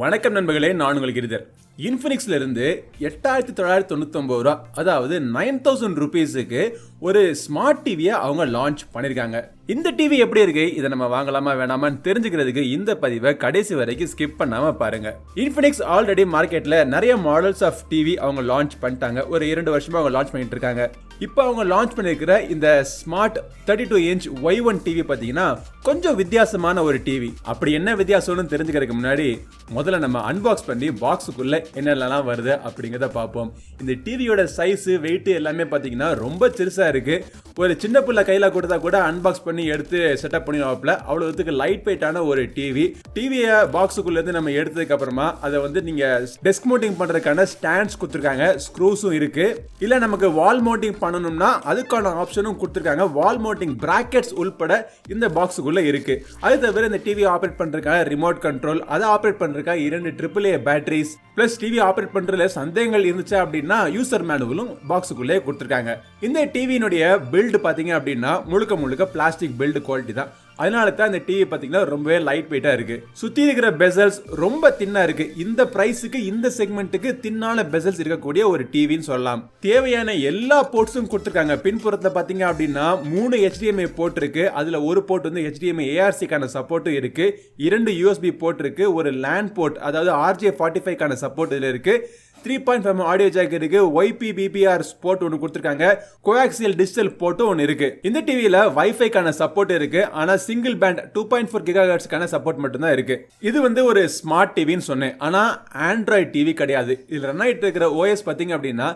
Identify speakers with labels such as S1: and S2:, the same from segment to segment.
S1: வணக்கம் நண்பர்களே, நான் உங்கள் கிரிதர். இன்ஃபினிக்ஸ்ல இருந்து 8999 ரூபா, அதாவது 9000 ருபீஸுக்கு ஒரு ஸ்மார்ட் டிவியை அவங்க லான்ச் பண்ணியிருக்காங்க. இந்த டிவி எப்படி இருக்கு, இதை நம்ம வாங்கலாமா வேணாமான்னு தெரிஞ்சுக்கிறதுக்கு இந்த பதிவை கடைசி வரைக்கும் ஸ்கிப் பண்ணாம பாருங்க. இன்ஃபினிக்ஸ் ஆல்ரெடி மார்க்கெட்ல நிறைய மாடல்ஸ் ஆஃப் டிவி அவங்க லான்ச் பண்ணிட்டாங்க. ஒரு 2 வருஷமா அவங்க லான்ச் பண்ணிட்டு இருக்காங்க. இப்போ அவங்க லான்ச் பண்ணிருக்கிற இந்த ஸ்மார்ட் 32 இன்ச் Y1 டிவி பார்த்தீங்கன்னா கொஞ்சம் வித்தியாசமான ஒரு டிவி. அப்படி என்ன வித்தியாசம்னு தெரிஞ்சுக்கிறதுக்கு முன்னாடி முதல்ல நம்ம அன்பாக்ஸ் பண்ணி பாக்ஸுக்குள்ள என்னெல்லாம் வருது அப்படிங்கிறத பார்ப்போம். இந்த டிவியோட சைஸ், வெயிட் எல்லாமே பார்த்தீங்கன்னா ரொம்ப சிறுசா இருக்கு. ஒரு சின்ன பிள்ளை கையில கொடுத்தா கூட அன்பாக்ஸ் பண்ணி எடுத்து செட்டப் பண்ணி வைப்பல. அவ்வளவுக்கு லைட் வெயிட்டான ஒரு டிவியை பாக்ஸுக்குள்ள இருந்து நம்ம எடுத்ததுக்கு அப்புறமா அதை வந்து நீங்க டெஸ்க் மவுண்டிங் பண்றதுக்கான ஸ்டாண்ட்ஸ் கொடுத்துருக்காங்க, ஸ்க்ரூஸும் இருக்கு. இல்ல நமக்கு வால் மவுண்டிங் பண்ணணும்னா அதுக்கான ஆப்ஷனும் கொடுத்துருக்காங்க. வால் மவுண்டிங் பிராக்கெட்ஸ் உள்பட இந்த பாக்ஸுக்குள்ள இருக்கு. அது தவிர இந்த டிவி ஆபரேட் பண்றதுக்கான ரிமோட் கண்ட்ரோல், அதை ஆபரேட் பண்றதுக்காக 2 AAA batteries, plus TV operate பண்றதுல சந்தேகங்கள் இருந்துச்சு அப்படின்னா யூசர் மேனுவலும் பாக்ஸுக்குள்ளே கொடுத்துருக்காங்க. இந்த டிவியினுடைய பில்டு பாத்தீங்க அப்படின்னா முழுக்க பிளாஸ்டிக் பில்டு குவாலிட்டி தான். அதனால தான் இந்த டிவி பாத்தீங்கன்னா ரொம்பவே லைட் வெயிட்டா இருக்கு. சுத்தி இருக்கிற பெசல்ஸ் ரொம்ப தின்னா இருக்கு. இந்த பிரைஸுக்கு இந்த செக்மெண்ட்டுக்கு தின்னான பெசல்ஸ் இருக்கக்கூடிய ஒரு டிவின்னு சொல்லலாம். தேவையான எல்லா போர்ட்ஸும் கொடுத்துருக்காங்க. பின்புறத்துல பாத்தீங்க அப்படின்னா 3 HDMI போர்ட் இருக்கு. அதுல ஒரு போர்ட் வந்து HDMI ARC-க்கான சப்போர்ட்டும் இருக்கு. 2 USB போர்ட் இருக்கு. ஒரு LAN போர்ட், அதாவது RJ45-க்கான சப்போர்ட் இதுல இருக்கு. 3.5 ஆடியோ ஜாக் இருக்கு. YPBBR போர்ட் ஒன்று கொடுத்துருக்காங்க. கோஆக்சியல் டிஜிட்டல் போர்ட்டும் ஒன்று இருக்கு. இந்த டிவியில வைஃபைக்கான சப்போர்ட் இருக்கு. ஆனா சிங்கிள் பேண்ட் 2.4 GHz-க்கான சப்போர்ட் மட்டும் தான் இருக்கு. இது வந்து ஒரு ஸ்மார்ட் டிவின்னு சொன்னேன். ஆனா ஆண்ட்ராய்டு டிவி கிடையாது. இதுல ரன் ஆயிட்டு இருக்கிற OS பாத்தீங்க அப்படின்னா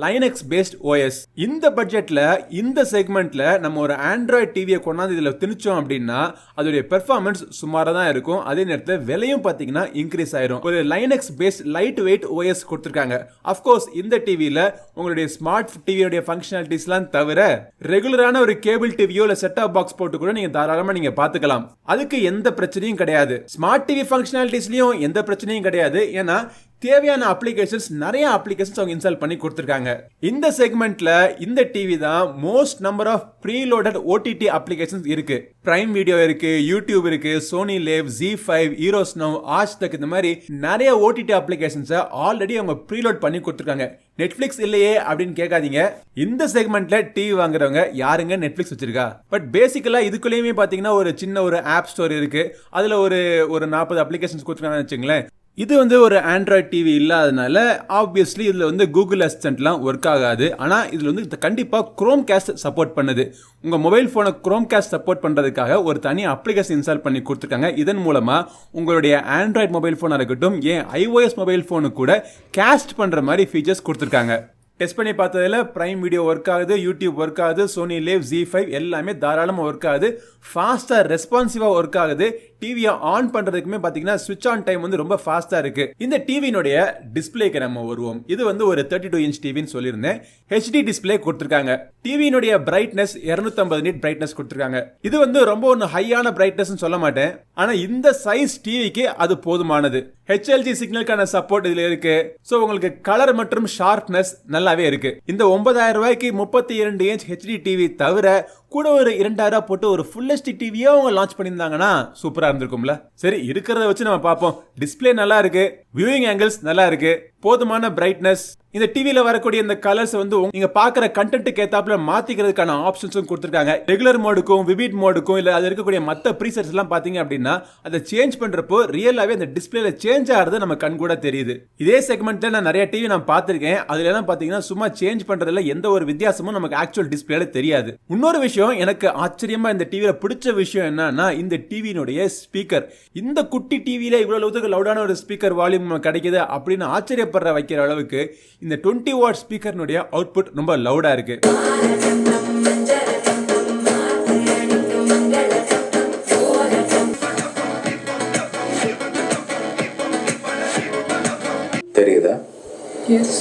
S1: லைனக்ஸ் பேஸ்ட் OS. இந்த பட்ஜெட்ல இந்த செக்மெண்ட்ல நம்ம ஒரு ஆண்ட்ராய்டு டிவியை கொண்டாந்து இதுல திணிச்சோம் அப்படின்னா அதோடைய பெர்ஃபார்மன்ஸ் சுமாரா தான் இருக்கும். அதே நேரத்தில் விலையும் பாத்தீங்கன்னா இன்க்ரீஸ் ஆயிரும். ஒரு Linux based light weight OS கொடுத்துருக்காங்க. அஃப்கோர்ஸ் இந்த டிவியில உங்களுடைய ஸ்மார்ட் டிவியோட ஃபங்க்ஷனாலிட்டிஸ்லாம் தவிர ரெகுலரான ஒரு கேபிள் டிவியோ இல்ல செட் டாப் பாக்ஸ் போட்டு கூட நீங்க தாராளமா நீங்க பாத்துக்கலாம். அதுக்கு எந்த பிரச்சனையும் கிடையாது. ஸ்மார்ட் டிவி ஃபங்க்ஷனாலிட்டிஸ்லயும் எந்த பிரச்சனையும் கிடையாது. ஏன்னா தேவையான அப்ளிகேஷன்ஸ், நிறைய அப்ளிகேஷன்ஸ் அவங்க இன்ஸ்டால் பண்ணி கொடுத்துருக்காங்க. இந்த செக்மெண்ட்ல இந்த டிவி தான் most number of preloaded OTT applications இருக்கு. பிரைம் வீடியோ இருக்கு, யூடியூப் இருக்கு, Sony Liv, Z5, Eros Now, Aajtak, இந்த மாதிரி நிறைய OTT அப்ளிகேஷன்ஸை ஆல்ரெடி அவங்க ப்ரீலோட் பண்ணி கொடுத்துருக்காங்க. நெட்ஃபிளிக்ஸ் இல்லையே அப்படின்னு கேட்காதீங்க. இந்த செக்மெண்ட்ல டிவி வாங்குறவங்க யாருங்க நெட்ஃபிளிக்ஸ் வச்சிருக்கா? பட் பேசிக்கலா இதுக்குள்ளேயுமே பாத்தீங்கன்னா ஒரு சின்ன ஒரு ஆப் ஸ்டோர் இருக்கு. அதுல ஒரு 40 அப்ளிகேஷன்ஸ் கொடுத்துருக்காங்கன்னு வச்சுங்களேன். இது வந்து ஒரு ஆண்ட்ராய்ட் டிவி இல்லாதனால ஆப்வியஸ்லி இதில் வந்து கூகுள் அசிஸ்டன்ட்லாம் ஒர்க் ஆகாது. ஆனால் இதில் வந்து கண்டிப்பாக குரோம் கேஸ்ட் சப்போர்ட் பண்ணுது. உங்கள் மொபைல் ஃபோனை குரோம் கேஸ்ட் சப்போர்ட் பண்ணுறதுக்காக ஒரு தனி அப்ளிகேஷன் இன்ஸ்டால் பண்ணி கொடுத்துருக்காங்க. இதன் மூலமாக உங்களுடைய ஆண்ட்ராய்ட் மொபைல் ஃபோனாக இருக்கட்டும், ஏன் iOS மொபைல் ஃபோனு கூட கேஸ்ட் பண்ணுற மாதிரி ஃபீச்சர்ஸ் கொடுத்துருக்காங்க. டெஸ்ட் பண்ணி பார்த்ததுல பிரைம் வீடியோ ஒர்க் ஆகுது, யூடியூப் ஒர்க் ஆகுது, சோனி லேவ், Z5 எல்லாமே தாராளமாக ஒர்க் ஆகுது. ஃபாஸ்ட்டாக ரெஸ்பான்சிவாக ஒர்க் ஆகுது. டிவியை ஆன் பண்ணுறதுக்குமே பார்த்தீங்கன்னா ஸ்விட்ச் ஆன் டைம் வந்து ரொம்ப ஃபாஸ்ட்டாக இருக்கு. இந்த டிவியினுடைய டிஸ்பிளேக்கு நம்ம வருவோம். இது வந்து ஒரு 32 இன்ச் டிவின்னு சொல்லியிருந்தேன். HD டிஸ்பிளே கொடுத்துருக்காங்க. டிவியினுடைய பிரைட்னஸ் 250 nit பிரைட்னஸ் கொடுத்துருக்காங்க. இது வந்து ரொம்ப ஒன்று ஹையான பிரைட்னஸ் சொல்ல மாட்டேன். ஆனால் இந்த சைஸ் டிவிக்கு அது போதுமானது. HLG சிக்னலுக்கான சப்போர்ட் இதில் இருக்கு. ஸோ உங்களுக்கு கலர் மற்றும் ஷார்ப்னஸ் நல்லாவே இருக்கு. இந்த 9000 ரூபாய்க்கு 32 இன்ச் HD டிவி தவிர கூட ஒரு 2000 போட்டு ஒரு ஃபுல் HD டிவியை அவங்க லான்ச் பண்ணியிருந்தாங்கன்னா சூப்பரா இருந்திருக்கும்ல. சரி, இருக்கிறத வச்சு நம்ம பார்ப்போம். டிஸ்பிளே நல்லா இருக்கு, வியூயிங் ஆங்கிள்ஸ் நல்லா இருக்கு, போதுமான பிரைட்னஸ். இந்த டிவில வரக்கூடிய இந்த கலர்ஸ் வந்து நீங்க பாக்குற கண்டென்ட்க்கு ஏத்தாப்புல மாத்திக்கிறதுக்கான ஆப்ஷன்ஸும் கொடுத்துருக்காங்க. ரெகுலர் மோடுக்கும், விவிட் மோடுக்கும், இல்ல அது இருக்கக்கூடிய மற்ற ப்ரீசெட்ஸ் எல்லாம் பாத்தீங்க அப்படின்னா அதை சேஞ்ச் பண்றப்போ ரியலாவே அந்த டிஸ்பிளேல சேஞ்ச் ஆகிறது நம்ம கண் கூட தெரியுது. இதே செக்மெண்ட்ல நான் நிறைய டிவி நான் பார்த்திருக்கேன். அதுல எல்லாம் பாத்தீங்கன்னா சும்மா சேஞ்ச் பண்றதுல எந்த ஒரு வித்தியாசமும் நமக்கு ஆக்சுவல் டிஸ்பிளேல தெரியாது. இன்னொரு விஷயம், எனக்கு ஆச்சரியமா இந்த டிவில பிடிச்ச விஷயம் என்னன்னா இந்த டிவியினுடைய ஸ்பீக்கர். இந்த குட்டி டிவியில இவ்வளவு லவுடான ஒரு ஸ்பீக்கர் வால்யூம் கிடைக்குது அப்படின்னு ஆச்சரியப்படுற வைக்கிற அளவுக்கு இந்த 20 வாட் ஸ்பீக்கர்னுடைய அவுட்புட் ரொம்ப லவுடா இருக்கு. தெரியுதா?
S2: Yes.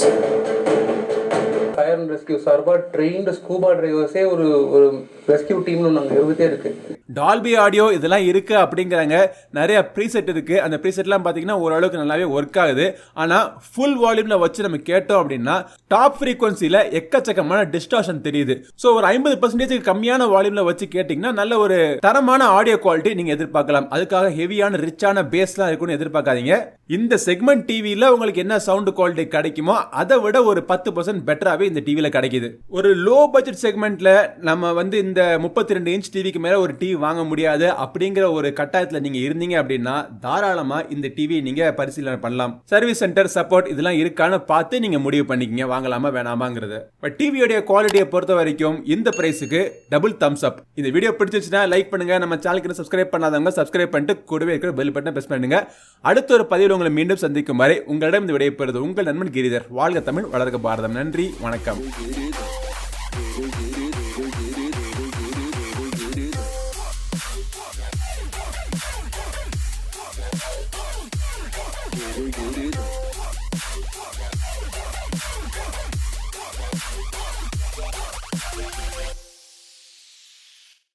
S2: 500 ரெஸ்கியூ சார்பாக ட்ரெயின்டு ஸ்கூபா டிரைவர்ஸே ஒரு ஒரு ரெஸ்கியூ டீம்னு நாங்கள் இருந்துகிட்டே இருக்கு.
S1: டால்பி ஆடியோ இதெல்லாம் இருக்கு அப்படிங்கிறாங்க. நிறைய ப்ரீசெட் இருக்கு. அந்த ப்ரீசெட்லாம் பார்த்தீங்கன்னா ஓரளவுக்கு நல்லாவே ஒர்க் ஆகுது. ஆனால் ஃபுல் வால்யூமில் வச்சு நம்ம கேட்டோம் அப்படின்னா டாப் ஃப்ரீக்வன்சியில் எக்கச்சக்கமான டிஸ்டார்ஷன் தெரியுது. ஸோ ஒரு 50% கம்மியான வால்யூமில் வச்சு கேட்டிங்கன்னா நல்ல ஒரு தரமான ஆடியோ குவாலிட்டி நீங்கள் எதிர்பார்க்கலாம். அதுக்காக ஹெவியான ரிச்சான பேஸ்லாம் இருக்குன்னு எதிர்பார்க்காதீங்க. இந்த செக்மெண்ட் டிவியில் உங்களுக்கு என்ன சவுண்ட் குவாலிட்டி கிடைக்குமோ அதை விட ஒரு 10% பெட்டராகவே இந்த டிவியில் கிடைக்குது. ஒரு லோ பட்ஜெட் செக்மெண்ட்ல நம்ம வந்து இந்த 32 இன்ச் டிவிக்கு மேலே ஒரு டிவி வாங்க முடியாது அப்படிங்கிற ஒரு கட்டாயத்தில் நீங்க இருந்தீங்க அப்படின்னா தாராளமா இந்த டிவி நீங்க பரிசீலனை பண்ணலாம். சர்வீஸ் சென்டர் சப்போர்ட் இதெல்லாம் இருக்கான்னு பார்த்து நீங்க முடிவு பண்ணிக்கங்க வாங்கலாமா வேணாமாங்கிறது. பட் டிவியோட குவாலிட்டியை பொறுத்த வரைக்கும் இந்த பிரைஸுக்கு டபுள் தம்ஸ் அப். இந்த வீடியோ பிடிச்சிருச்சுன்னா லைக் பண்ணுங்க. நம்ம சேனலுக்கு சப்ஸ்கிரைப் பண்ணாதவங்க சப்ஸ்கிரைப் பண்ணிட்டு கூடவே இருக்கிற பெல் பட்டனை பிரஸ் பண்ணுங்க. அடுத்த ஒரு பதிவில் உங்களை மீண்டும் சந்திக்கும் வரை உங்களிடம் இந்த விடைபெறுவது உங்கள் நண்பன் கிரிதர். வாழ்க தமிழ், வளர்க பாரதம். நன்றி, வணக்கம்.